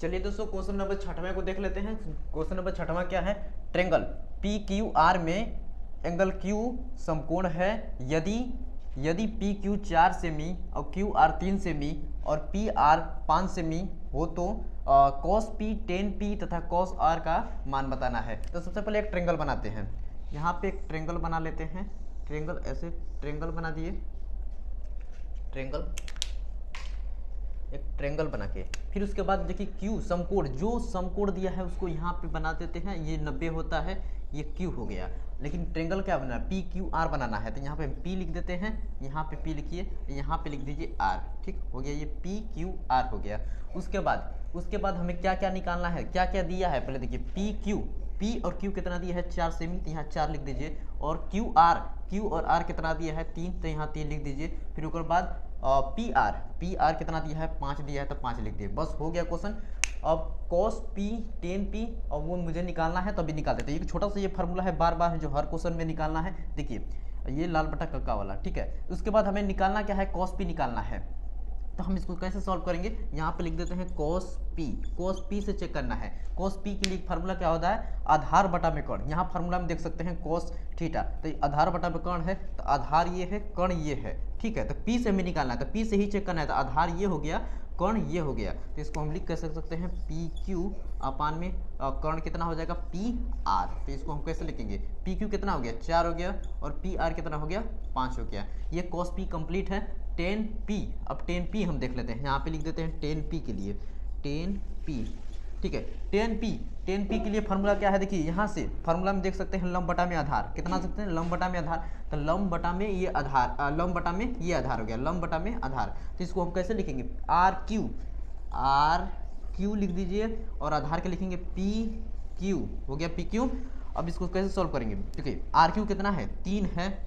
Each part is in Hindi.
चलिए दोस्तों क्वेश्चन नंबर 6वां को देख लेते हैं। क्वेश्चन नंबर 6वां क्या है, ट्रेंगल पी क्यू आर में एंगल क्यू समकोण है यदि यदि पी क्यू 4 सेमी और क्यू आर 3 सेमी और पी आर 5 सेमी हो तो कॉस पी 10 पी तथा कॉस आर का मान बताना है। तो सबसे पहले एक ट्रेंगल बनाते हैं। यहाँ पे एक ट्रेंगल बना लेते हैं। ट्रेंगल ऐसे ट्रेंगल बना दिए, ट्रेंगल एक ट्रेंगल बना के फिर उसके बाद देखिए क्यू समकोण, जो समकोण दिया है उसको यहाँ पे बना देते हैं। ये 90 होता है, ये क्यू हो गया। लेकिन ट्रेंगल क्या बनाना है, पी क्यू आर बनाना है। तो यहाँ पे पी लिख देते हैं, यहाँ पे पी लिखिए, यहाँ पे लिख दीजिए आर। ठीक हो गया, ये पी क्यू आर हो गया। उसके बाद हमें क्या क्या निकालना है, क्या क्या दिया है पहले देखिए। पी और क्यू कितना दिया है 4 सेमी, तो यहाँ 4 लिख दीजिए। और क्यू और आर कितना दिया है 3, तो यहाँ 3 लिख दीजिए। फिर उसके बाद पी आर कितना दिया है 5 दिया है, तो 5 लिख दिए। बस हो गया क्वेश्चन। अब कॉस पी 10 पी और वो मुझे निकालना है, तो अभी निकाल देते हैं। एक छोटा सा ये फार्मूला है, बार बार जो हर क्वेश्चन में निकालना है। देखिए ये लाल बटा कक्का वाला, ठीक है। उसके बाद हमें निकालना क्या है, कॉस पी निकालना है। तो हम इसको कैसे सॉल्व करेंगे, यहाँ पे लिख देते हैं कॉस पी से चेक करना है। कॉस पी के लिए फार्मूला क्या होता है, आधार बटा में कर्ण। यहाँ फार्मूला में देख सकते हैं कॉस थीटा, तो आधार बटा में कर्ण है, तो आधार ये है, कर्ण ये है, ठीक है। तो पी से हमें निकालना है, तो पी से ही चेक करना है। तो आधार ये हो गया, कर्ण ये हो गया, तो इसको हम लिख कर सकते हैं पी क्यू अपान में कर्ण कितना हो जाएगा पी आर। तो इसको हम कैसे लिखेंगे, पी क्यू कितना हो गया 4 हो गया, और पी आर कितना हो गया 5 हो गया। ये कॉस पी कंप्लीट है। 10 पी, अब 10 पी हम देख लेते हैं। यहाँ पे लिख देते हैं 10 पी के लिए 10 पी, ठीक है। 10 पी के लिए फार्मूला क्या है, देखिए यहाँ से फार्मूला में देख सकते हैं लंब बटा में आधार कितना सकते हैं, लंब बटा में आधार। तो लंब बटा में ये आधार, लंब बटा में ये आधार हो गया, लंब बटा में आधार। तो इसको हम कैसे लिखेंगे, आर क्यू लिख दीजिए, और आधार के लिखेंगे पी क्यू, हो गया पी क्यू। अब इसको कैसे सॉल्व करेंगे, देखिए आर क्यू कितना है 3 है,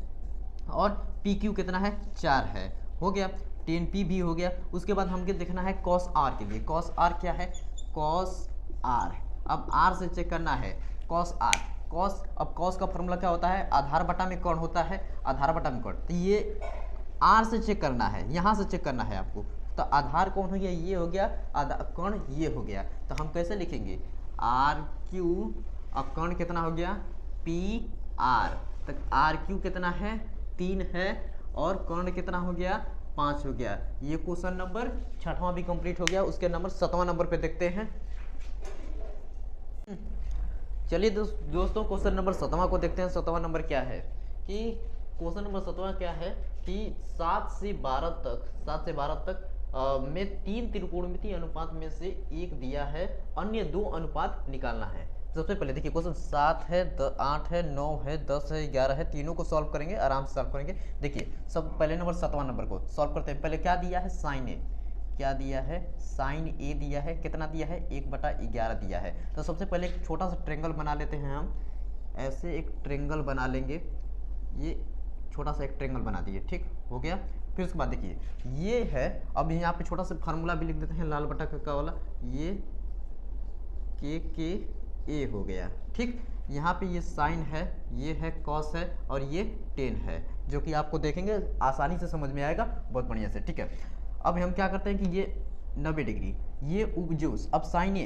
और पी क्यू कितना है 4 है, हो गया। 10 पी भी हो गया। उसके बाद हमको देखना है कॉस आर के लिए। कॉस आर क्या है, कॉस आर, अब आर से चेक करना है कॉस आर। अब कॉस का फॉर्मूला क्या होता है, आधार बटा में कर्ण होता है, आधार बटा में कर्ण। तो ये आर से चेक करना है, यहाँ से चेक करना है आपको। तो आधार कौन हो गया, ये हो गया, कर्ण ये हो गया। तो हम कैसे लिखेंगे, आर क्यू, अब कर्ण कितना हो गया पी आर। तो आर क्यू कितना है 3 है, और कर्ण कितना हो गया 5 हो गया। ये क्वेश्चन नंबर 6वां भी कंप्लीट हो गया। उसके नंबर 7वां नंबर पे देखते हैं। चलिए दोस्तों क्वेश्चन नंबर 7वां को देखते हैं। 7वां नंबर क्या है कि क्वेश्चन नंबर 7वां क्या है कि 7 से 12 तक में 3 त्रिकोणमितीय अनुपात में से एक दिया है, अन्य 2 अनुपात निकालना है। सबसे पहले देखिए क्वेश्चन 7 है, 8 है, 9 है, 10 है, 11 है, तीनों को सॉल्व करेंगे, आराम से सॉल्व करेंगे। देखिए सब पहले नंबर 7वां नंबर को सॉल्व करते हैं। पहले क्या दिया है, साइन ए, क्या दिया है साइन ए दिया है, कितना दिया है 1/11 दिया है। तो सबसे पहले एक छोटा सा ट्रेंगल बना लेते हैं हम। ऐसे एक ट्रेंगल बना लेंगे, ये छोटा सा एक ट्रेंगल बना दिए, ठीक हो गया। फिर उसके बाद देखिए ये है, अब यहाँ पे छोटा सा फार्मूला भी लिख देते हैं लाल बटा कक्का वाला, ये के ए हो गया, ठीक। यहाँ पे ये साइन है, ये है कॉस है, और ये टेन है, जो कि आपको देखेंगे आसानी से समझ में आएगा बहुत बढ़िया से, ठीक है। अब हम क्या करते हैं कि ये 90 डिग्री, ये उपजूस। अब साइन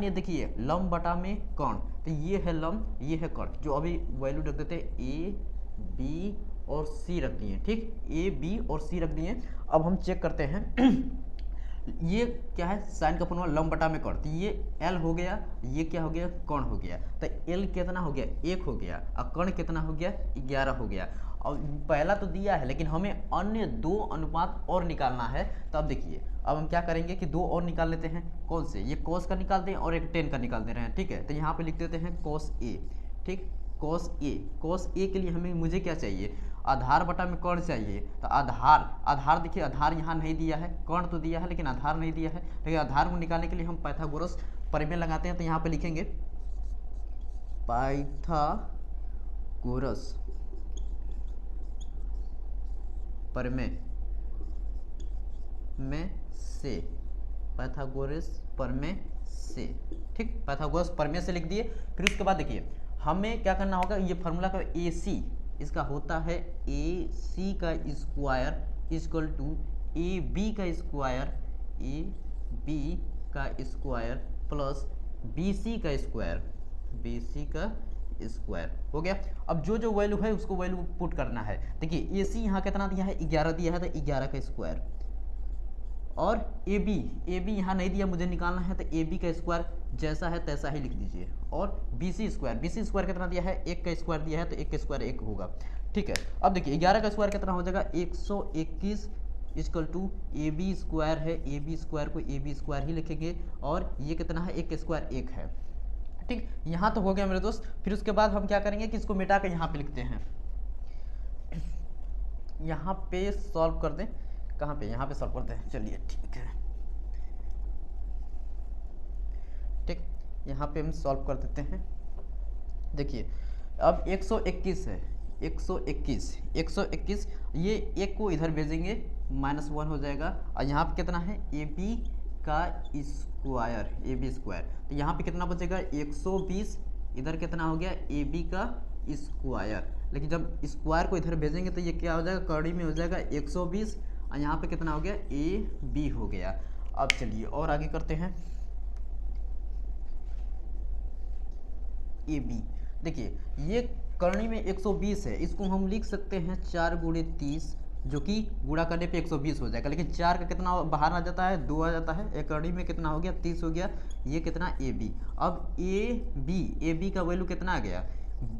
ए देखिए लंब बटा में कर्ण, तो ये है लंब, ये है कर्ण, जो अभी वैल्यू रख देते हैं ए बी और सी रख दिए, ठीक, ए बी और सी रख दिए। अब हम चेक करते हैं ये क्या है, साइन का फॉर्मूला लंब बटा में कर्ण, तो ये एल हो गया, ये क्या हो गया कर्ण हो गया। तो एल कितना हो गया 1 हो गया, और कर्ण कितना हो गया 11 हो गया। और पहला तो दिया है, लेकिन हमें अन्य 2 अनुपात और निकालना है। तो अब देखिए अब हम क्या करेंगे कि 2 और निकाल लेते हैं। कौन से, ये कॉस का निकालते हैं और एक टेन का निकाल दे रहे हैं, ठीक है। तो यहाँ पे लिख देते हैं कॉस ए, ठीक, कॉस ए के लिए हमें मुझे क्या चाहिए, आधार बटा में कर्ण चाहिए। तो आधार देखिए आधार यहाँ नहीं दिया है, कर्ण तो दिया है लेकिन आधार नहीं दिया है। लेकिन आधार को निकालने के लिए हम पाइथागोरस प्रमेय लगाते हैं। तो यहाँ पे लिखेंगे पाइथागोरस प्रमेय से, ठीक, पाइथागोरस प्रमेय से लिख दिए। फिर उसके बाद देखिए हमें क्या करना होगा, ये फार्मूला का ए सी, इसका होता है ए सी का square equal to A B का स्क्वायर प्लस बी सी का स्क्वायर, बी सी का स्क्वायर हो गया। अब जो जो वैल्यू है उसको वैल्यू पुट करना है। देखिए ए सी यहाँ कितना दिया है 11 दिया है, तो 11 का स्क्वायर, और ए बी यहाँ नहीं दिया, मुझे निकालना है, तो ए बी का स्क्वायर जैसा है तैसा ही लिख दीजिए। और बी सी स्क्वायर कितना दिया है 1 का स्क्वायर दिया है, तो 1 का स्क्वायर 1 होगा। ठीक है, अब देखिए 11 का स्क्वायर कितना हो जाएगा 121 equal to A B square है, ए बी स्क्वायर को ए बी स्क्वायर ही लिखेंगे, और ये कितना है 1 का स्क्वायर 1 है। ठीक, यहाँ तो हो गया मेरे दोस्त। फिर उसके बाद हम क्या करेंगे कि इसको मिटा के यहाँ पे लिखते हैं, यहाँ पे सॉल्व कर दें। कहाँ पे, यहाँ पे सॉल्व करते हैं, चलिए ठीक है। ठीक, यहाँ पे हम सॉल्व कर देते हैं। देखिए अब 121 है, 121 ये एक को इधर भेजेंगे -1 हो जाएगा, और यहाँ पे कितना है ए बी का स्क्वायर, ए बी स्क्वायर, तो यहाँ पे कितना बचेगा 120, इधर कितना हो गया ए बी का स्क्वायर। लेकिन जब स्क्वायर को इधर भेजेंगे तो ये क्या हो जाएगा, कड़ी में हो जाएगा 120, और यहाँ पे कितना हो गया ए बी हो गया। अब चलिए और आगे करते हैं। ए बी, देखिए ये करनी में 120 है, इसको हम लिख सकते हैं 4 गुणे 30, जो कि गुणा करने पे 120 हो जाएगा। लेकिन 4 का कितना बाहर आ जाता है 2 आ जाता है, एक करनी में कितना हो गया 30 हो गया। ये कितना ए बी, अब ए बी का वैल्यू कितना आ गया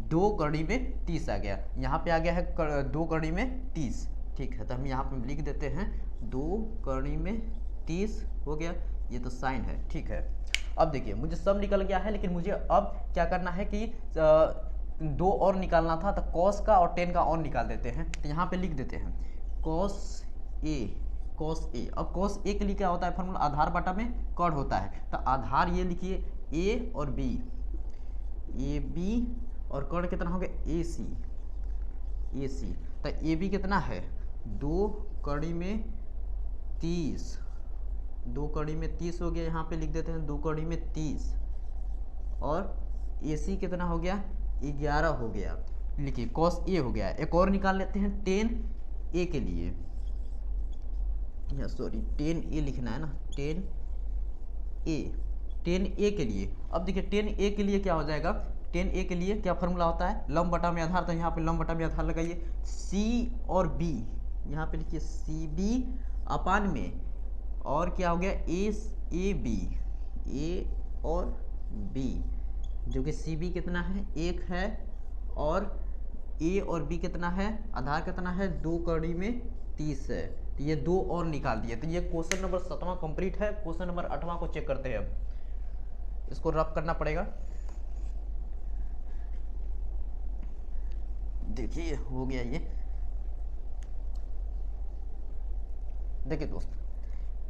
2 करनी में 30 आ गया, यहाँ पे आ गया है 2 करनी में 30। ठीक है, तो हम यहाँ पे लिख देते हैं 2 करनी में 30 हो गया, ये तो साइन है। ठीक है, अब देखिए मुझे सब निकल गया है, लेकिन मुझे अब क्या करना है कि 2 और निकालना था, तो कॉस का और टेन का और निकाल देते हैं। तो यहाँ पे लिख देते हैं कॉस ए। अब कॉस ए के लिए क्या होता है फॉर्मूला, आधार बटा में कॉड होता है, तो आधार ये लिखिए ए और बी, ए बी, और कॉड कितना हो गया ए सी, तो ए बी कितना है 2 कड़ी में 30, 2 कड़ी में 30 हो गया, यहाँ पे लिख देते हैं 2 कड़ी में 30, और ए सी कितना हो गया 11 हो गया। लिखिए कॉस ए हो गया। एक और निकाल लेते हैं 10 ए के लिए, या सॉरी 10 ए लिखना है ना, 10 ए के लिए। अब देखिए 10 ए के लिए क्या हो जाएगा, 10 ए के लिए क्या फॉर्मूला होता है लंब बटा में आधार, तो यहाँ पे लंब बटा में आधार लगाइए, सी और बी, यहाँ पे लिखिए सी बी अपान में, और क्या हो गया ए बी, ए और बी, जो कि सी बी कितना है 1 है, और ए और बी कितना है आधार कितना है 2 कड़ी में 30 है, तो ये 2 और निकाल दिए। तो ये क्वेश्चन नंबर 7वां कंप्लीट है। क्वेश्चन नंबर 8वां को चेक करते हैं। अब इसको रफ करना पड़ेगा। देखिए हो गया ये। देखिए दोस्त,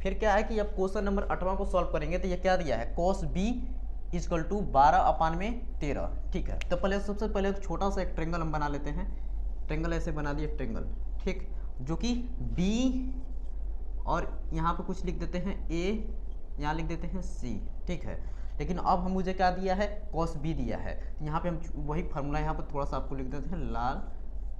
फिर क्या है कि अब क्वेश्चन नंबर 8वां को सॉल्व करेंगे, तो ये क्या दिया है cos b इक्वल टू 12 अपान में 13। ठीक है, तो पहले सबसे पहले एक छोटा सा एक ट्रेंगल हम बना लेते हैं। ट्रेंगल ऐसे बना दिए ट्रेंगल, ठीक, जो कि b और यहाँ पे कुछ लिख देते हैं a, यहाँ लिख देते हैं c। ठीक है, लेकिन अब हम मुझे क्या दिया है cos b दिया है, यहाँ पे हम वही फार्मूला यहाँ पे थोड़ा सा आपको लिख देते हैं लाल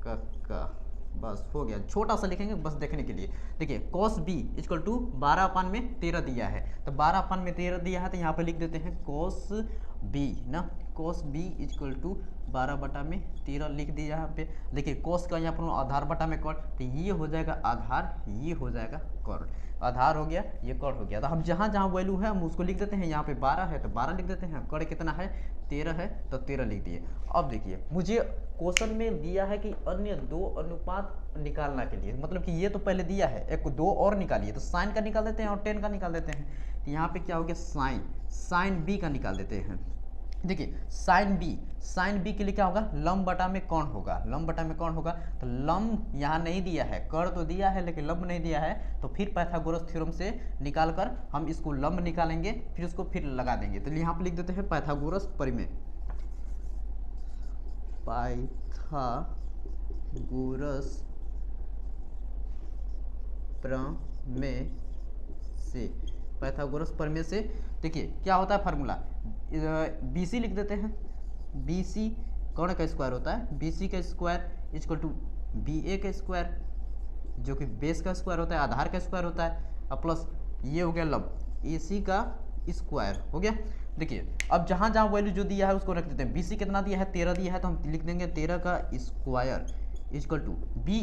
का, बस हो गया। छोटा सा लिखेंगे बस देखने के लिए। देखिए cos b इक्वल टू 12 अपान में 13 दिया है, तो 12 अपान में 13 दिया है, तो यहाँ पे लिख देते हैं cos b ना, cos b इक्वल टू 12 बटा में 13 लिख दिया यहाँ पे। देखिए cos का यहाँ पर आधार बटा में कॉट, तो ये हो जाएगा आधार, ये हो जाएगा कॉट। आधार हो गया, ये कॉट हो गया। तो हम जहाँ जहाँ वैल्यू है हम उसको लिख देते हैं। यहाँ पे 12 है तो 12 लिख देते हैं, कॉट कितना है 13 है तो 13 लिख दिए। अब देखिए मुझे क्वेश्चन में दिया है कि अन्य 2 अनुपात निकालना के लिए, मतलब कि ये तो पहले दिया है, एक 2 और निकालिए, तो साइन का निकाल देते हैं और टेन का निकाल देते हैं। तो यहाँ पे क्या हो गया साइन बी का निकाल देते हैं। देखिए साइन बी के लिए क्या होगा लंब बटा में कौन होगा, लंब बटा में कौन होगा, तो लंब यहाँ नहीं दिया है, कर तो दिया है लेकिन लंब नहीं दिया है, तो फिर पाइथागोरस थ्योरम से निकाल कर हम इसको लंब निकालेंगे, फिर उसको फिर लगा देंगे। तो यहाँ पे लिख देते हैं पाइथागोरस प्रमेय, पाइथागोरस प्रमेय से, पाइथागोरस प्रमेय से। देखिए क्या होता है फार्मूला, BC लिख देते हैं, BC कौन का स्क्वायर होता है, BC का स्क्वायर इक्वल टू BA का स्क्वायर, जो कि बेस का स्क्वायर होता है, आधार का स्क्वायर होता है, और प्लस ये हो गया लंब AC का स्क्वायर हो गया। देखिए अब जहाँ जहाँ वैल्यू जो दिया है उसको रख देते हैं। बी सी कितना दिया है 13 दिया है, तो हम लिख देंगे 13 का स्क्वायर इक्वल टू बी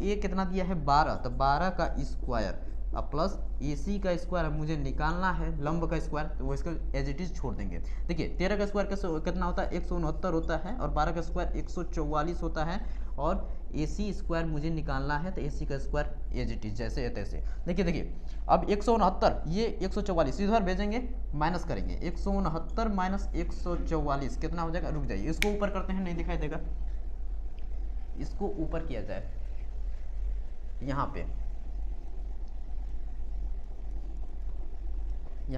ए कितना दिया है 12, तो 12 का स्क्वायर अब प्लस ए सी का स्क्वायर मुझे निकालना है लंब का स्क्वायर, तो वो इसका एज इट इज छोड़ देंगे। देखिए 13 का स्क्वायर कितना होता है 169 होता है, और 12 का स्क्वायर 144 होता है, और ए सी स्क्वायर मुझे निकालना है, तो ए सी का स्क्वायर एज इट इज जैसे है तैसे। देखिए अब 169 ये 144 इधर भेजेंगे माइनस करेंगे, 169 माइनस 144 कितना हो जाएगा, रुक जाइए इसको ऊपर करते हैं, नहीं दिखाई देगा, इसको ऊपर किया जाए यहाँ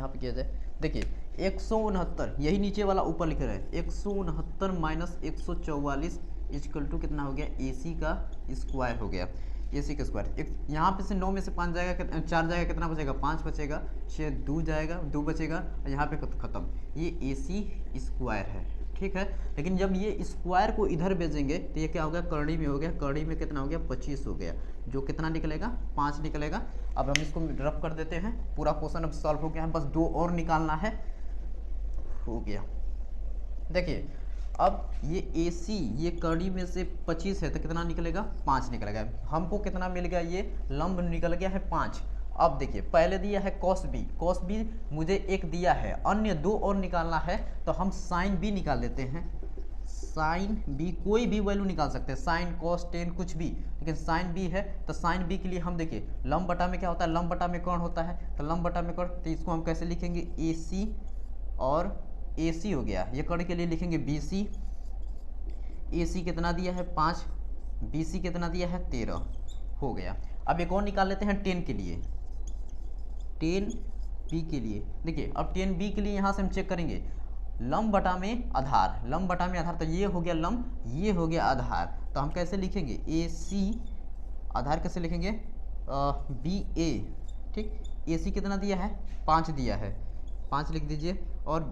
पे किया जाए। देखिए 169 यही नीचे वाला ऊपर लिख रहे हैं, 169 माइनस 144 इक्वल टू कितना हो गया ए सी का स्क्वायर हो गया, ए सी का स्क्वायर। यहाँ पे से 9 में से 5 जाएगा, 4 जाएगा, कितना बचेगा 5 बचेगा, 6 2 जाएगा, 2 बचेगा, और यहाँ पे खत्म। ये ए सी स्क्वायर है, ठीक है। लेकिन जब ये स्क्वायर को इधर भेजेंगे तो ये क्या हो गया करड़ी में हो गया, करड़ी में कितना हो गया 25 हो गया, जो कितना निकलेगा 5 निकलेगा। अब हम इसको रफ कर देते हैं, पूरा क्वेश्चन अब सॉल्व हो गया है, बस 2 और निकालना है, हो गया। देखिए अब ये ए सी ये करड़ी में से 25 है तो कितना निकलेगा 5 निकलेगा। हमको कितना मिल गया, ये लंब निकल गया है 5। अब देखिए पहले दिया है कॉस बी मुझे 1 दिया है, अन्य 2 और निकालना है, तो हम साइन बी निकाल लेते हैं। साइन बी कोई भी वैल्यू निकाल सकते हैं, साइन कॉस टेन कुछ भी, लेकिन साइन बी है तो साइन बी के लिए हम देखिए लंब बटा में क्या होता है, लंब बटा में कौन होता है, तो लंब बटा में कौन, तो इसको हम कैसे लिखेंगे ए सी और ए सी हो गया, ये कर्ण के लिए लिखेंगे बी सी। ए सी कितना दिया है 5, बी सी कितना दिया है 13 हो गया। अब एक और निकाल लेते हैं 10 के लिए, 10 बी के लिए। देखिए अब 10 बी के लिए यहाँ से हम चेक करेंगे लंब बटा में आधार, लंब बटा में आधार, तो ये हो गया लंब, ये हो गया आधार, तो हम कैसे लिखेंगे ए सी आधार कैसे लिखेंगे बी ए, ठीक। ए सी कितना दिया है 5 दिया है, 5 लिख दीजिए, और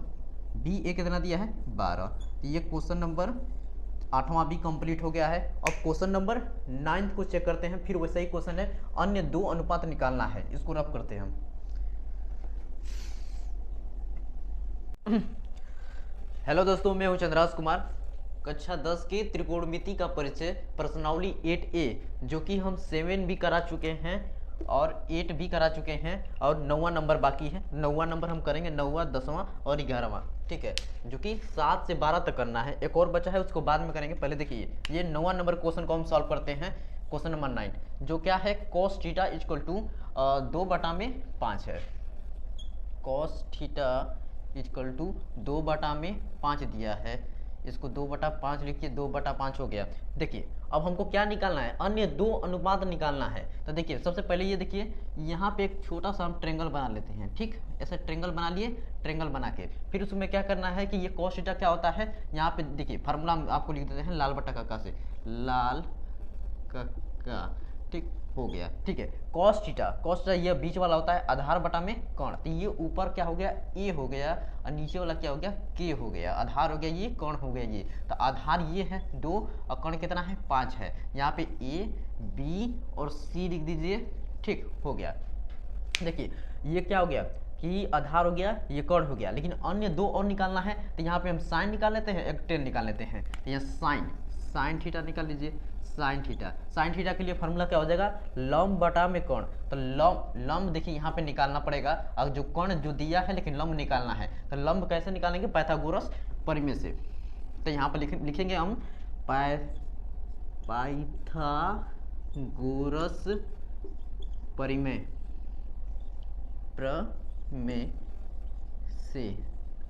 बी ए कितना दिया है 12। तो ये क्वेश्चन नंबर 8वां भी कंप्लीट हो गया है। अब क्वेश्चन नंबर 9 को चेक करते हैं, फिर वैसा ही क्वेश्चन है, अन्य 2 अनुपात निकालना है, इसको रफ करते हैं हम। हेलो दोस्तों, मैं हूं चंद्रास कुमार। कक्षा 10 के त्रिकोणमिति का परिचय प्रश्नावली 8A जो कि हम 7 भी करा चुके हैं और 8 भी करा चुके हैं, और 9वां नंबर बाकी है। 9वां नंबर हम करेंगे, 9वां 10वां और 11वां, ठीक है, जो कि 7 से 12 तक करना है। एक और बचा है उसको बाद में करेंगे। पहले देखिए ये 9वां नंबर क्वेश्चन को हम सॉल्व करते हैं। क्वेश्चन नंबर 9 जो क्या है कॉस थीटा इक्वल टू 2/5 है। कॉस थीटा इक्वल टू 2/5 दिया है, इसको 2/5 लिखिए, 2/5 हो गया। देखिए अब हमको क्या निकालना है, अन्य 2 अनुपात निकालना है। तो देखिए सबसे पहले ये देखिए यहाँ पे एक छोटा सा हम ट्रेंगल बना लेते हैं, ठीक, ऐसा ट्रेंगल बना लिए। ट्रेंगल बना के फिर उसमें क्या करना है कि ये कॉस थीटा क्या होता है, यहाँ पे देखिए फार्मूला आपको लिख देते हैं लाल बटा कक्का से, लाल कक्का, ठीक हो गया, ठीक है। कॉस थीटा ये बीच वाला होता है आधार बटा में कर्ण, तो ये ऊपर क्या हो गया ए हो गया, और नीचे वाला क्या हो गया के हो गया, आधार हो गया ये, कर्ण हो गया ये। तो आधार ये है 2 और कर्ण कितना है 5 है। यहाँ पे ए बी और सी लिख दीजिए, ठीक हो गया। देखिए ये क्या हो गया कि आधार हो गया, ये कर्ण हो गया, लेकिन अन्य 2 और निकालना है, तो यहाँ पे हम साइन निकाल लेते हैं, एक टेन निकाल लेते हैं। तो यहाँ साइन थीटा निकाल लीजिए, साइन थीटा के लिए फार्मूला क्या हो जाएगा लंब बटा में कर्ण। तो लंब देखिए यहाँ पे निकालना पड़ेगा, और जो कर्ण जो दिया है लेकिन लंब निकालना है, तो लंब कैसे निकालेंगे पाइथागोरस परिमेय से। तो यहाँ पर लिखेंगे हम पाइथागोरस परिमेय से,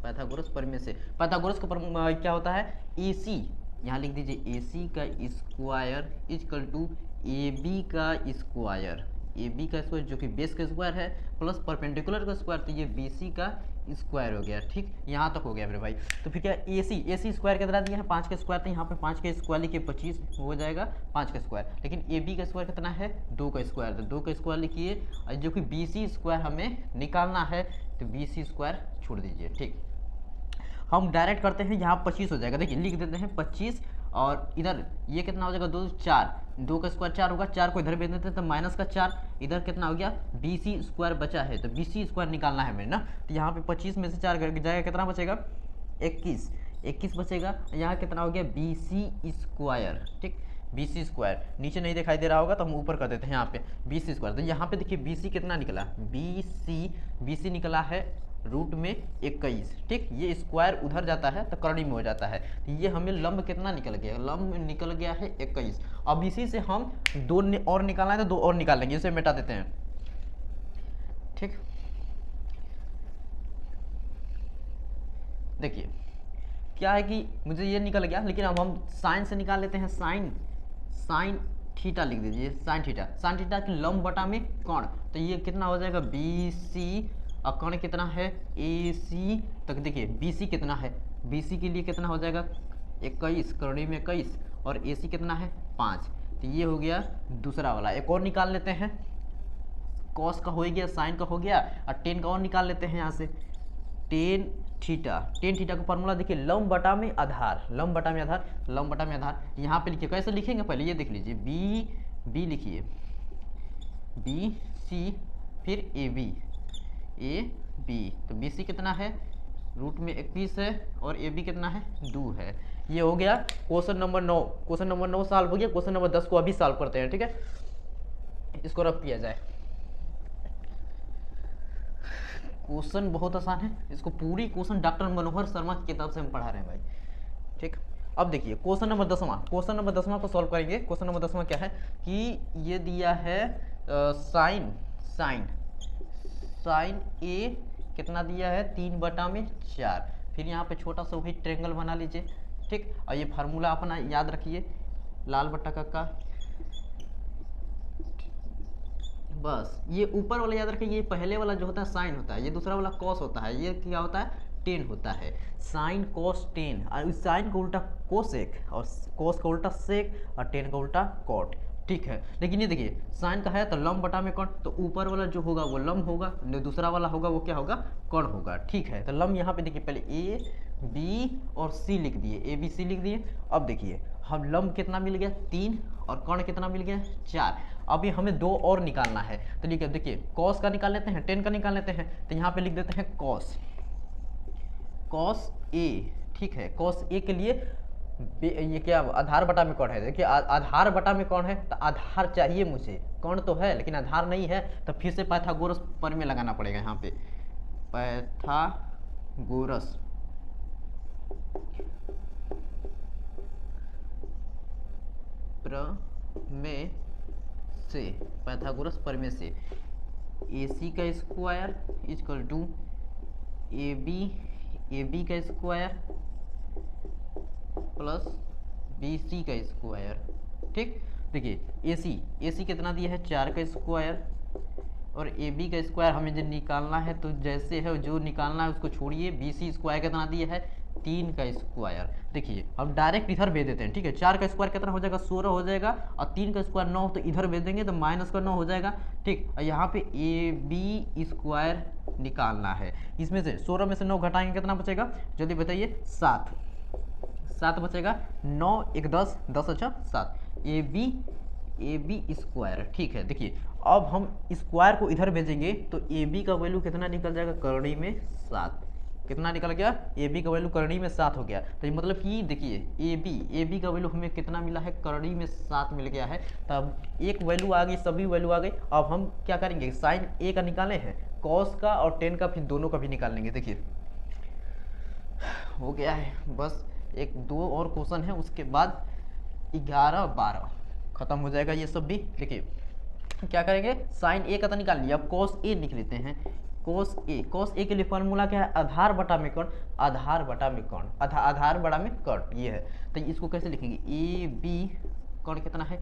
पाइथागोरस परिमेय से। पाइथागोरस का क्या होता है ए सी, यहाँ लिख दीजिए ए सी का square equal to A B का स्क्वायर, ए बी का स्क्वायर जो कि बेस का स्क्वायर है प्लस परपेंडिकुलर का स्क्वायर, तो ये बी सी का स्क्वायर हो गया, ठीक, यहाँ तक हो गया मेरे भाई। तो फिर क्या ए सी स्क्वायर कितना दिया है 5 का स्क्वायर, तो यहाँ पे 5 का स्क्वायर लिखिए 25 हो जाएगा 5 का स्क्वायर। लेकिन ए बी का स्क्वायर कितना है 2 का स्क्वायर, तो 2 का स्क्वायर लिखिए, जो कि बी सी स्क्वायर हमें निकालना है, तो बी सी स्क्वायर छोड़ दीजिए, ठीक। हम डायरेक्ट करते हैं, यहाँ 25 हो जाएगा, देखिए लिख देते हैं 25 और इधर ये कितना हो जाएगा 2 4, 2 का स्क्वायर 4 होगा, 4 को इधर भेज देते हैं तो माइनस का 4, इधर कितना हो गया BC स्क्वायर बचा है, तो BC स्क्वायर निकालना है हमें ना। तो यहाँ पे 25 में से 4 जाएगा, कितना बचेगा 21 बचेगा। यहाँ कितना हो गया BC स्क्वायर, ठीक BC स्क्वायर नीचे नहीं दिखाई दे रहा होगा तो हम ऊपर कर देते हैं यहाँ पे BC स्क्वायर। तो यहाँ पे देखिए BC कितना निकला, BC निकला है रूट में 21, ठीक। ये स्क्वायर उधर जाता है तो करनी में हो जाता है, तो ये हमें लंब कितना निकल गया, लंब निकल गया है 21। अब इसी से हम 2 और निकालना है तो 2 और निकाल लेंगे, इसे मिटा देते हैं, ठीक। देखिए क्या है कि मुझे ये निकल गया, लेकिन अब हम साइन से निकाल लेते हैं, साइन थीटा लिख दीजिए, साइन थीटा की लंब बटा में कोण, तो ये कितना हो जाएगा BC और कोण कितना है AC। तक देखिए BC कितना है, BC के लिए कितना हो जाएगा 21, करनी में 21, और AC कितना है 5, तो ये हो गया दूसरा वाला। एक और निकाल लेते हैं, कॉस का हो गया, साइन का हो गया, और टेन का और निकाल लेते हैं यहाँ से, टेन थीटा का फॉर्मूला देखिए लंब बटा में आधार, लंब बटा में आधार। यहाँ पे लिखिए, कैसे लिखेंगे पहले ये देख लीजिए, बी लिखिए BC फिर AB, तो BC कितना है रूट में 21 है, और AB कितना है 2 है। ये हो गया question number 9। Question number 9 solve हो गया। क्वेश्चन नंबर 10 को अभी सॉल्व करते हैं, ठीक है, इसको रफ किया जाए। क्वेश्चन बहुत आसान है, इसको पूरी क्वेश्चन डॉक्टर मनोहर शर्मा की किताब से हम पढ़ा रहे हैं भाई, ठीक। अब देखिए क्वेश्चन नंबर 10वां को सॉल्व करेंगे। क्वेश्चन नंबर 10वां क्या है कि ये दिया है साइन A कितना दिया है 3/4, फिर यहाँ पे छोटा सा वही ट्रेंगल बना लीजिए, ठीक। और ये फार्मूला अपना याद रखिए, लाल बट्टा का बस, ये ऊपर वाला याद रखिए, ये पहले वाला जो होता है साइन होता है, ये दूसरा वाला कॉस होता है, ये क्या होता है टेन होता है, साइन कॉस टेन, और इस साइन का उल्टा कोसेक, और कॉस का उल्टा सेक, और टेन का उल्टा कॉट, ठीक है। लेकिन ये देखिए साइन का है तो लंब बटा में कोण, तो ऊपर वाला जो होगा वो लंब होगा, दूसरा वाला होगा वो क्या होगा कोण होगा, ठीक है। तो लंब यहाँ पे देखिए पहले AB और C लिख दिए, ABC लिख दिए। अब देखिए हम लंब कितना मिल गया 3, और कोण कितना मिल गया 4। अभी हमें 2 और निकालना है, तो ठीक है, देखिए कॉस का निकाल लेते हैं, टेन का निकाल लेते हैं, तो यहाँ पे लिख देते हैं कॉस A, ठीक है। कॉस A के लिए ये क्या आधार बटा में कोण है, देखिए आधार बटा में कोण है, तो आधार चाहिए मुझे, कोण तो है लेकिन आधार नहीं है, तो फिर से पाइथागोरस प्रमेय लगाना पड़ेगा। यहाँ पे पाइथागोरस प्रमेय से AC का स्क्वायर इक्वल टू AB का स्क्वायर प्लस BC का स्क्वायर, ठीक। देखिए AC कितना दिया है 4 का स्क्वायर, और AB का स्क्वायर हमें जो निकालना है, तो जैसे है जो निकालना है उसको छोड़िए। BC स्क्वायर कितना दिया है 3 का स्क्वायर। देखिए हम डायरेक्ट इधर भेज देते हैं, ठीक है। 4 का स्क्वायर कितना हो जाएगा 16 हो जाएगा, और 3 का स्क्वायर 9, तो इधर भेज देंगे तो माइनस का 9 हो जाएगा, ठीक। और यहाँ पे AB स्क्वायर निकालना है, इसमें से 16 में से 9 घटाएंगे कितना बचेगा जल्दी बताइए 7 बचेगा, 9 1 10 10 अच्छा 7, AB स्क्वायर, ठीक है। देखिए अब हम स्क्वायर को इधर भेजेंगे तो AB का वैल्यू कितना निकल जाएगा करनी में 7, कितना निकल गया AB का वैल्यू करनी में 7 हो गया। तो ये मतलब कि देखिए AB का वैल्यू हमें कितना मिला है करनी में 7 मिल गया है, तब एक वैल्यू आ गई, सभी वैल्यू आ गई। अब हम क्या करेंगे साइन A का निकाले हैं, कॉस का और टेन का, फिर दोनों का भी निकाल लेंगे। देखिए हो गया है, बस 1-2 और क्वेश्चन है, उसके बाद 11-12 खत्म हो जाएगा ये सब भी। देखिए क्या करेंगे साइन A का तो निकाल लिया, अब कॉस A लिख लेते हैं। कॉस A के लिए फॉर्मूला क्या है आधार बटा में कोण, आधार बटा में कोण ये है। तो इसको कैसे लिखेंगे AB कोण कितना है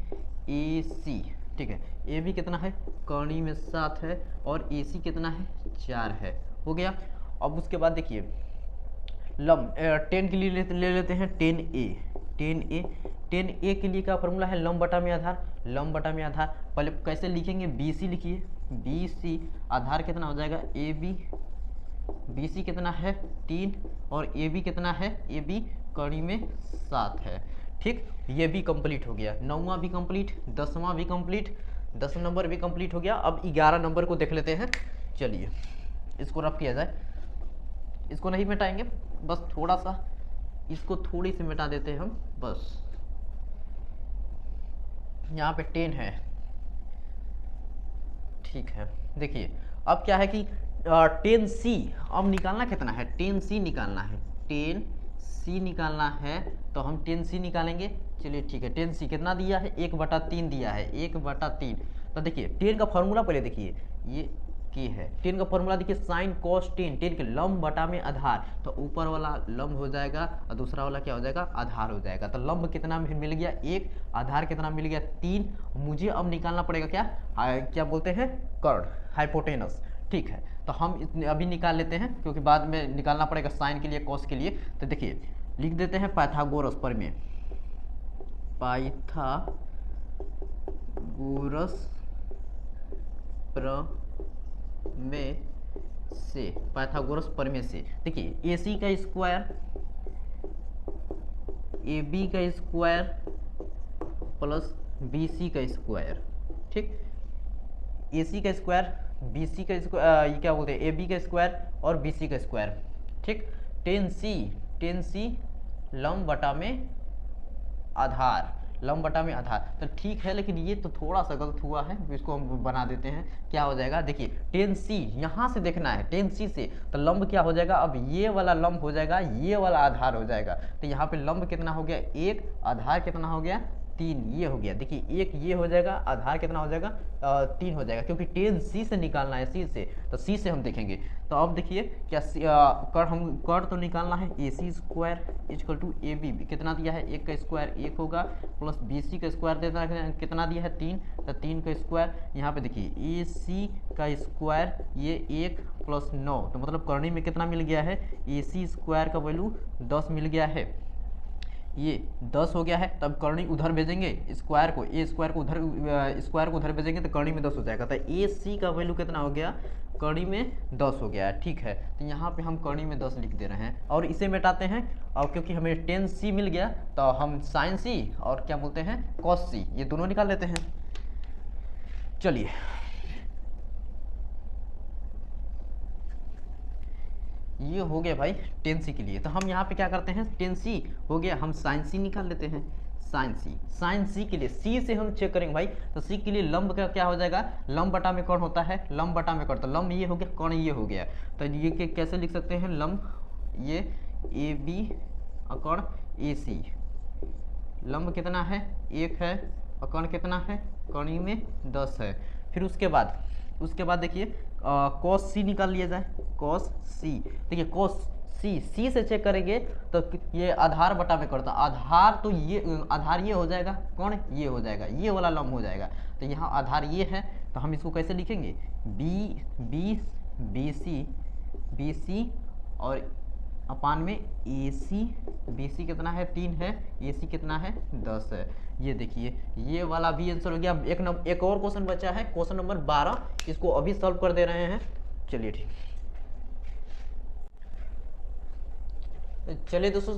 AC, ठीक है। AB कितना है करनी में 7 है, और AC कितना है 4 है, हो गया। अब उसके बाद देखिए लंब 10 के लिए ले लेते हैं 10A के लिए क्या फॉर्मूला है लंब बटा में आधार, पहले कैसे लिखेंगे BC लिखिए, BC आधार कितना हो जाएगा AB, BC कितना है 3, और AB कितना है AB कड़ी में 7 है, ठीक, ये भी कंप्लीट हो गया, 9वां भी कंप्लीट, 10वां भी कंप्लीट, 10 नंबर भी कंप्लीट हो गया। अब 11 नंबर को देख लेते हैं। चलिए इसको रफ किया जाए, इसको नहीं मिटाएंगे, बस थोड़ा सा इसको थोड़ी सी मिटा देते हैं हम बस। यहाँ पे 10 है, ठीक है। देखिए अब क्या है कि 10C अब निकालना कितना है, 10C निकालना है, 10C निकालना है, तो हम 10C निकालेंगे। चलिए ठीक है, 10C कितना दिया है, 1/3 दिया है, 1/3। तो देखिए 10 का फॉर्मूला पहले देखिए, ये के है 10 का फॉर्मूला देखिए, साइन कॉस 10 के लंब बटा में आधार, तो ऊपर वाला लंब हो जाएगा और दूसरा वाला क्या हो जाएगा, आधार हो जाएगा। तो लंब कितना मिल गया 1, आधार कितना मिल गया 3। मुझे अब निकालना पड़ेगा क्या, क्या बोलते हैं, कर्ण, हाइपोटेनस। ठीक है, तो हम अभी निकाल लेते हैं क्योंकि बाद में निकालना पड़ेगा साइन के लिए, कॉस के लिए। तो देखिए लिख देते हैं पाइथागोरस प्रमेय, पाइथागोरस प्रमेय से, पाइथागोरस प्रमेय से देखिए AC का स्क्वायर AB का स्क्वायर प्लस BC का स्क्वायर, ठीक, AC का स्क्वायर BC का स्क्वायर, ये क्या बोलते हैं, AB का स्क्वायर और BC का स्क्वायर, ठीक। 10C लंब बटा में आधार, लंब बटा में आधार, तो ठीक है, लेकिन ये तो थोड़ा सा गलत हुआ है, इसको हम बना देते हैं। क्या हो जाएगा, देखिए 10C यहाँ से देखना है, 10C से, तो लंब क्या हो जाएगा, अब ये वाला लंब हो जाएगा, ये वाला आधार हो जाएगा। तो यहाँ पे लंब कितना हो गया 1, आधार कितना हो गया 3, ये हो गया। देखिए 1 ये हो जाएगा, आधार कितना हो जाएगा 3 हो जाएगा, क्योंकि 10C से निकालना है, C से, तो C से हम देखेंगे। तो अब देखिए क्या कर तो निकालना है, AC square equal to AB कितना दिया है, 1 का स्क्वायर 1 होगा, प्लस BC का स्क्वायर देना कितना दिया है 3, तो 3 का स्क्वायर। यहाँ पे देखिए AC का स्क्वायर ये 1 प्लस 9, तो मतलब करनी में कितना मिल गया है, AC स्क्वायर का वैल्यू 10 मिल गया है, ये 10 हो गया है। तब करनी उधर भेजेंगे स्क्वायर को, ए स्क्वायर को उधर, स्क्वायर को उधर भेजेंगे तो करनी में 10 हो जाएगा। तो AC का वैल्यू कितना हो गया, करनी में 10 हो गया है, ठीक है। तो यहाँ पे हम करनी में 10 लिख दे रहे हैं और इसे मिटाते हैं। और क्योंकि हमें 10C मिल गया तो हम साइन C और क्या बोलते हैं कॉस C, ये दोनों निकाल लेते हैं। चलिए ये हो गया भाई 10C के लिए। तो हम यहाँ पे क्या करते हैं, 10C हो गया, हम साइन C निकाल लेते हैं, साइन C के लिए C से हम चेक करेंगे भाई। तो C के लिए लंब का क्या हो जाएगा, लंब बटा में कौन होता है, लंब बटा में कौन, तो लंब ये हो गया, कौन ये हो गया। तो ये कैसे लिख सकते हैं, लंब ये AB और कौन AC, लंब कितना है 1 है और कौन कितना है, कौनी में 10 है। फिर उसके बाद देखिए कॉस C निकाल लिया जाए, कॉस C। देखिए कॉस C से चेक करेंगे तो ये आधार बटा में करता, आधार तो ये आधार ये हो जाएगा, कौन ये हो जाएगा, ये वाला लंब हो जाएगा। तो यहाँ आधार ये है, तो हम इसको कैसे लिखेंगे, BC और अपान में AC, BC कितना है 3 है, AC कितना है 10 है। ये देखिए ये वाला भी आंसर हो गया। एक और क्वेश्चन बचा है, क्वेश्चन नंबर 12, इसको अभी सॉल्व कर दे रहे हैं। चलिए ठीक, चलिए दोस्तों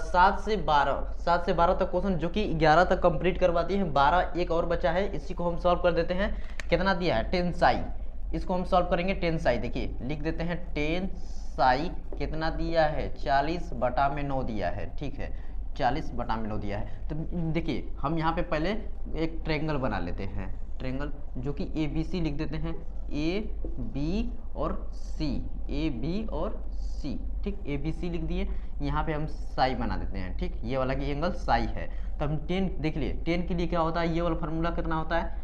7 से 12 तक क्वेश्चन जो कि 11 तक कंप्लीट करवाती है, 12 एक और बचा है, इसी को हम सॉल्व कर देते हैं। कितना दिया है 10साई, इसको हम सॉल्व करेंगे 10साई। देखिए लिख देते हैं 10साई कितना दिया है 40/9 दिया है, ठीक है 40/9 दिया है। तो देखिए हम यहाँ पे पहले एक ट्रायंगल बना लेते हैं, ट्रायंगल जो कि ABC लिख देते हैं, AB और C, ठीक ABC लिख दिए। यहाँ पे हम साई बना देते हैं, ठीक, ये वाला की एंगल साई है। तो हम 10 देख लिए, 10 के लिए क्या होता है, ये वाला फार्मूला कितना होता है,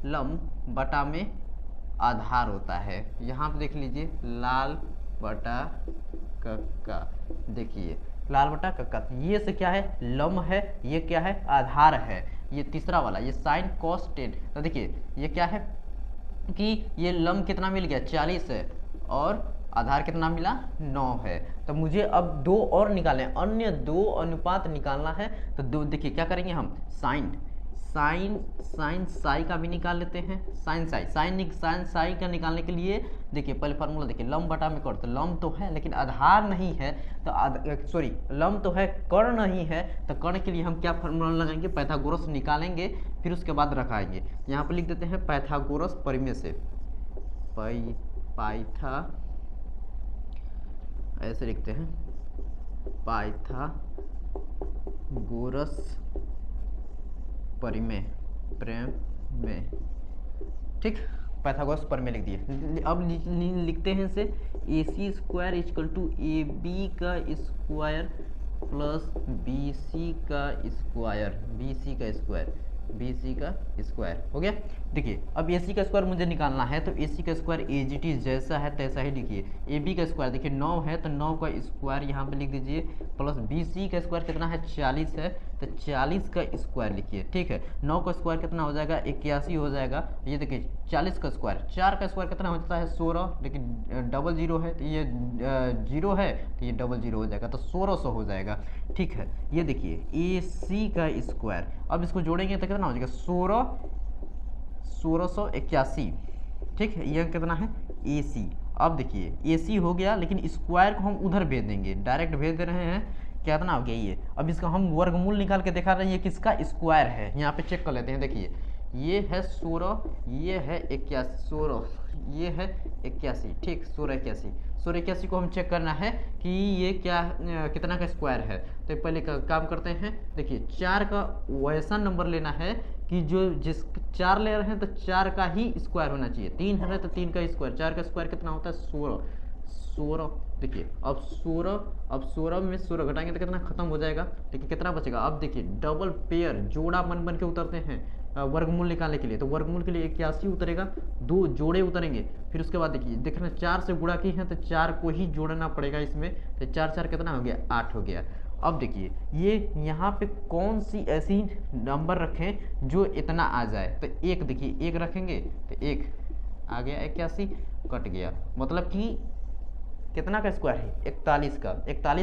लंब बटा में आधार होता है। यहाँ पे देख लीजिए लाल बटा कक्का, देखिए लाल बटा कक्का, ये से क्या है लंब है, ये क्या है आधार है, ये तीसरा वाला ये साइन कॉस 10। तो देखिए ये क्या है कि ये लंब कितना मिल गया 40 है और आधार कितना मिला 9 है। तो मुझे अब 2 और निकालने, अन्य 2 अनुपात निकालना है। तो दो देखिए क्या करेंगे हम, साइन साइन साइन साई का भी निकाल लेते हैं। साइन साई का निकालने के लिए देखिए पहले फार्मूला देखिए, लंब बटा में कर्ण। तो लंब तो है लेकिन आधार नहीं है, तो सॉरी लंब तो है कर्ण नहीं है, तो कर्ण के लिए हम क्या फार्मूला लगाएंगे, पाइथागोरस निकालेंगे, फिर उसके बाद रखाएंगे। यहाँ पर लिख देते हैं पाइथागोरस परिमेय से, पाइथा ऐसे लिखते हैं, पाइथागोरस परिमेय ठीक, पाइथागोरस परिमेय लिख दिए। अब लिखते हैं इसे AC square equal to AB का स्क्वायर प्लस BC का स्क्वायर हो गया। देखिए अब AC का स्क्वायर मुझे निकालना है, तो AC का स्क्वायर AGT जैसा है तैसा ही लिखिए। AB का स्क्वायर देखिए 9 है, तो 9 का स्क्वायर यहाँ पे लिख दीजिए, प्लस BC का स्क्वायर कितना है 40 है, तो 40 का स्क्वायर लिखिए। ठीक है, 9 का स्क्वायर कितना हो जाएगा 81 हो जाएगा। ये देखिए 40 का स्क्वायर, 4 का स्क्वायर कितना हो जाता है 16, लेकिन डबल जीरो है तो ये 0 है तो ये डबल जीरो हो जाएगा, तो 1600 हो जाएगा। ठीक है, ये देखिए AC का स्क्वायर, अब इसको जोड़ेंगे तो कितना हो जाएगा 1681। ठीक है, यह कितना है AC। अब देखिए AC हो गया, लेकिन स्क्वायर को हम उधर भेज देंगे, डायरेक्ट भेज दे रहे हैं, कितना हो गया ये। अब इसका हम वर्गमूल निकाल के दिखा रहे हैं, ये किसका स्क्वायर है, यहाँ पे चेक कर लेते हैं। देखिए ये है 16, ये है 81, 16 ये है 81। ठीक, 1681 को हम चेक करना है कि ये क्या कितना का स्क्वायर है। तो पहले का काम करते हैं, देखिए 4 का वैसा नंबर लेना है कि जो जिस 4 ले रहे हैं तो 4 का ही स्क्वायर होना चाहिए। 3 है तो 3 का स्क्वायर, 4 का स्क्वायर कितना होता है 16। देखिए अब 16 में 16 घटाएंगे तो कितना खत्म हो जाएगा, लेकिन कितना बचेगा। अब देखिए डबल पेयर जोड़ा बन के उतरते हैं वर्गमूल निकालने के लिए, तो वर्गमूल के लिए 81 उतरेगा, 2 जोड़े उतरेंगे। फिर उसके बाद देखिए देखना 4 से गुणा की है तो 4 को ही जोड़ना पड़ेगा इसमें, तो 4 कितना हो गया 8 हो गया। अब देखिए ये यहाँ पे कौन सी ऐसी नंबर रखें जो इतना आ जाए, तो 1 देखिए 1 रखेंगे तो 1 आ गया 81, कट गया, मतलब कि कितना का स्क्वायर है 41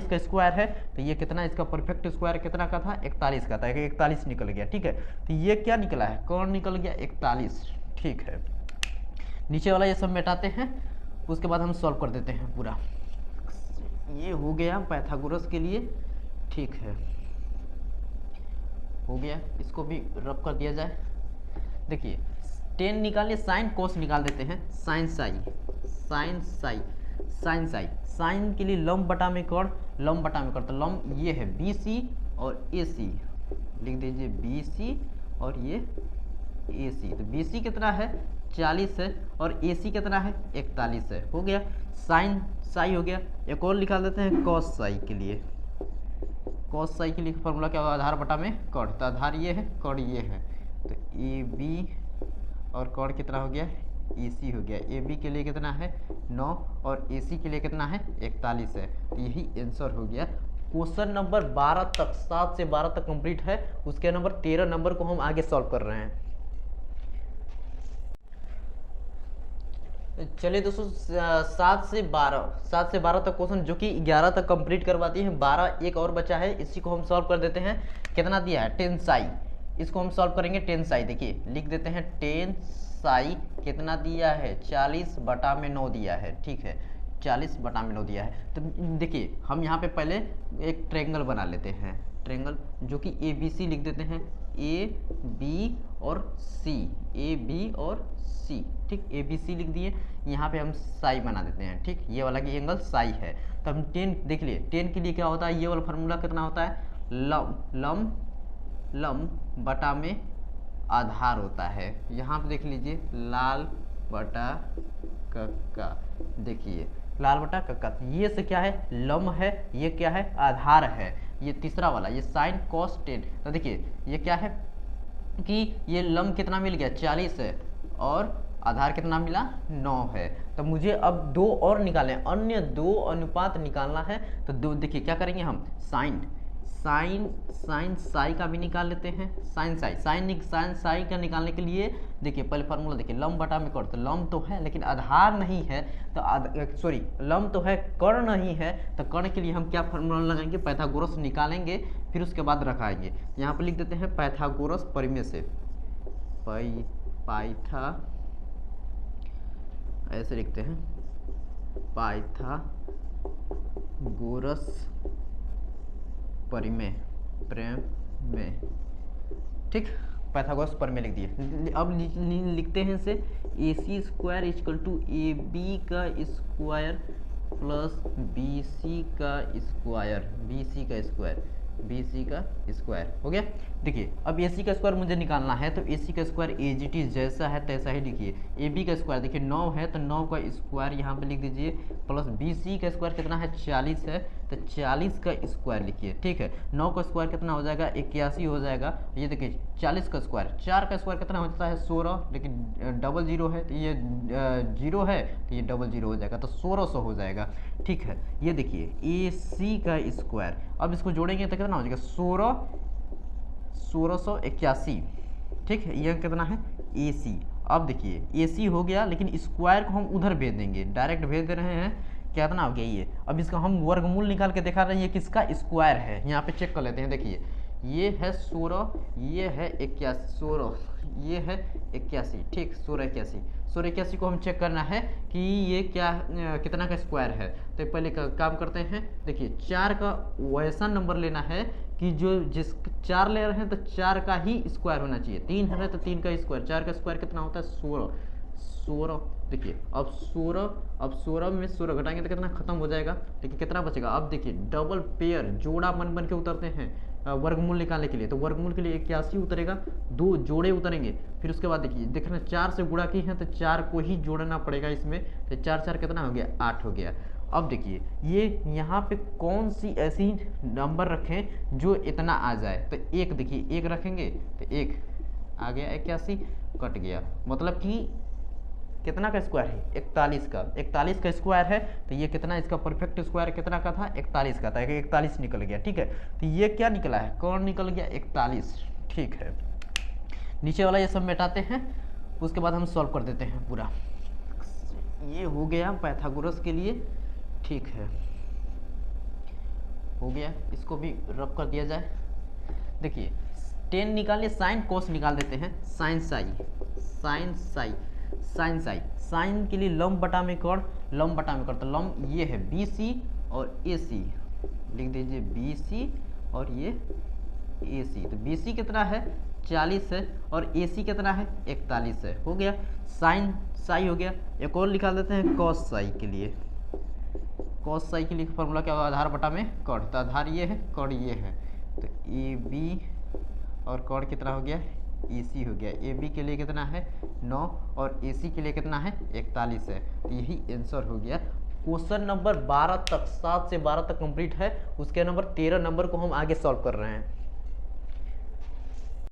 का स्क्वायर है, तो ये कितना इसका परफेक्ट स्क्वायर कितना का था 41 का था, 41 निकल गया। ठीक है, तो ये क्या निकला है, कौन निकल गया 41। ठीक है, नीचे वाला ये सब मिटाते हैं, उसके बाद हम सॉल्व कर देते हैं पूरा। ये हो गया पाइथागोरस के लिए। ठीक है, हो गया, इसको भी रब कर दिया जाए। देखिए 10 निकालिए, साइन कोस निकाल देते हैं, साइन साई साइन के लिए लंब बटा में कर्ण, तो लंब ये है BC और AC, लिख दीजिए BC और ये AC। तो BC कितना है 40 है और AC कितना है 41 है। हो गया, साइन साई हो गया। एक और निकाल देते हैं कॉस साई के लिए। फॉर्मूला क्या होगा, आधार बटा में कर्ण, तो आधार ये है, कर्ण ये है, तो AB और कर्ण कितना हो गया AC हो गया। AB के लिए कितना है 9 और AC के लिए कितना है 41 है, तो यही आंसर हो गया। क्वेश्चन नंबर 12 तक, 7 से 12 तक कंप्लीट है। उसके नंबर 13 नंबर को हम आगे सॉल्व कर रहे हैं। चलिए दोस्तों 7 से 12 तक क्वेश्चन जो कि 11 तक कंप्लीट करवाती है, 12 एक और बचा है, इसी को हम सॉल्व कर देते हैं। कितना दिया है 10 साई, इसको हम सॉल्व करेंगे 10 साई। देखिए लिख देते हैं 10 साई कितना दिया है 40 बटा में 9 दिया है। ठीक है, 40 बटा में 9 दिया है। तो देखिए हम यहाँ पे पहले एक ट्रायंगल बना लेते हैं, ट्रायंगल जो कि ABC लिख देते हैं, AB और C। ठीक, ABC लिख दिए, यहाँ पे हम साई बना देते हैं। ठीक, ये वाला की एंगल साई है। तो हम 10 देख लिए, 10 के लिए क्या होता है, ये वाला फार्मूला कितना होता है, लंब बटा में आधार होता है। यहाँ पे देख लीजिए लाल बटा कक्का, देखिए लाल बटा कक्का, ये से क्या है लंब है, ये क्या है आधार है। ये तीसरा वाला ये साइन कॉस 10, तो देखिए ये क्या है कि ये लंब कितना मिल गया 40 है और आधार कितना मिला 9 है। तो मुझे अब 2 और निकालने, अन्य 2 अनुपात निकालना है। तो दो देखिए क्या करेंगे हम, साइन साई का भी निकाल लेते हैं। साइन साई का निकालने के लिए देखिए पहले फार्मूला देखिए, लंब बटा में कर्ण। तो लंब तो है लेकिन आधार नहीं है, तो सॉरी लंब तो है कर्ण नहीं है, तो कर्ण के लिए हम क्या फार्मूला लगाएंगे, पाइथागोरस निकालेंगे, फिर उसके बाद रखाएंगे। यहाँ पर लिख देते हैं पाइथागोरस परिमेय से, ऐसे लिखते हैं पाइथागोरस परिमेय ठीक, पाइथागोरस परिमेय लिख दिए। अब लिखते हैं इसे AC square equal to AB का स्क्वायर प्लस BC का स्क्वायर हो गया। देखिए अब AC का स्क्वायर मुझे निकालना है, तो AC का स्क्वायर AGT जैसा है तैसा ही लिखिए। AB का स्क्वायर देखिए 9 है, तो 9 का स्क्वायर यहाँ पे लिख दीजिए, प्लस BC का स्क्वायर कितना है 40 है, तो 40 का स्क्वायर लिखिए। ठीक है, 9 का स्क्वायर कितना हो जाएगा 81 हो जाएगा। ये देखिए 40 का स्क्वायर, 4 का स्क्वायर कितना हो जाता है 16, लेकिन डबल जीरो है तो ये 0 है तो ये डबल जीरो हो जाएगा, तो 1600 हो जाएगा। ठीक है, ये देखिए AC का स्क्वायर, अब इसको जोड़ेंगे तो कितना हो जाएगा 1681। ठीक है, यह कितना है AC। अब देखिए AC हो गया, लेकिन स्क्वायर को हम उधर भेज देंगे, डायरेक्ट भेज दे रहे हैं, कितना हो गया ये। अब इसका हम वर्गमूल निकाल के दिखा रहे हैं, ये किसका स्क्वायर है, यहाँ पे चेक कर लेते हैं। देखिए ये है 16, ये है 81, 16 ये है 81। ठीक, 1681 को हम चेक करना है कि ये क्या कितना का स्क्वायर है। तो पहले काम करते हैं, देखिए 4 का वैसा नंबर लेना है कि जो जिस 4 ले रहे हैं तो 4 का ही स्क्वायर होना चाहिए। 3 है तो 3 का स्क्वायर, 4 का स्क्वायर कितना होता है 16। देखिए अब 16 में 16 घटाएंगे तो कितना खत्म हो जाएगा, लेकिन कितना बचेगा। अब देखिए डबल पेयर जोड़ा बन के उतरते हैं वर्गमूल निकालने के लिए, तो वर्गमूल के लिए 81 उतरेगा, 2 जोड़े उतरेंगे। फिर उसके बाद देखिए देखना 4 से गुणा की है तो 4 को ही जोड़ना पड़ेगा इसमें, तो 4 कितना हो गया 8 हो गया। अब देखिए ये यहाँ पे कौन सी ऐसी नंबर रखें जो इतना आ जाए, तो 1 देखिए 1 रखेंगे तो 1 आ गया 81, कट गया, मतलब कि कितना का स्क्वायर है 41 का स्क्वायर है, तो ये कितना इसका परफेक्ट स्क्वायर कितना का था 41 का था, 41 निकल गया। ठीक है, तो ये क्या निकला है कौन निकल गया 41। ठीक है, नीचे वाला ये सब मिटाते हैं, उसके बाद हम सॉल्व कर देते हैं पूरा। ये हो गया पाइथागोरस के लिए। ठीक है, हो गया, इसको भी रब कर दिया जाए। देखिए 10 निकालिए, साइन कोस निकाल देते हैं, साइन साई साइन के लिए लंब बटा में कर्ण, तो लंब ये है BC और AC, लिख दीजिए BC और ये AC। तो BC कितना है 40 है और AC कितना है 41 है। हो गया, साइन साई हो गया। एक और निकाल देते हैं कॉस साई के लिए। फॉर्मूला क्या होगा आधार बटा में कर्ण, तो आधार ये है कर्ण ये है, तो AB और कर्ण कितना हो गया AC हो गया। AB के लिए कितना है 9 और AC के लिए कितना है 41 है, तो यही आंसर हो गया। क्वेश्चन नंबर 12 तक 7 से 12 तक कंप्लीट है, उसके नंबर 13 नंबर को हम आगे सॉल्व कर रहे हैं।